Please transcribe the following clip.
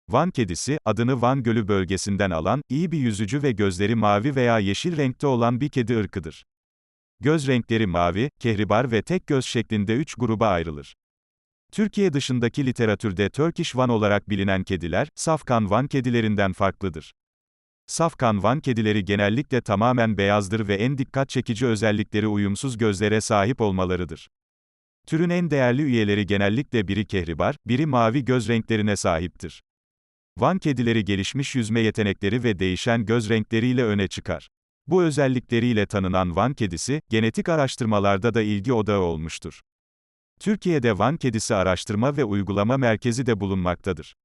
Van kedisi, adını Van Gölü bölgesinden alan, iyi bir yüzücü ve gözleri mavi veya yeşil renkte olan bir kedi ırkıdır. Göz renkleri mavi, kehribar ve tek göz şeklinde 3 gruba ayrılır. Türkiye dışındaki literatürde Turkish Van olarak bilinen kediler, Safkan Van kedilerinden farklıdır. Safkan Van kedileri genellikle tamamen beyazdır ve en dikkat çekici özellikleri uyumsuz gözlere sahip olmalarıdır. Türün en değerli üyeleri genellikle biri kehribar, biri mavi göz renklerine sahiptir. Van kedileri gelişmiş yüzme yetenekleri ve değişen göz renkleriyle öne çıkar. Bu özellikleriyle tanınan Van kedisi, genetik araştırmalarda da ilgi odağı olmuştur. Türkiye'de Van Kedisi Araştırma ve Uygulama Merkezi de bulunmaktadır.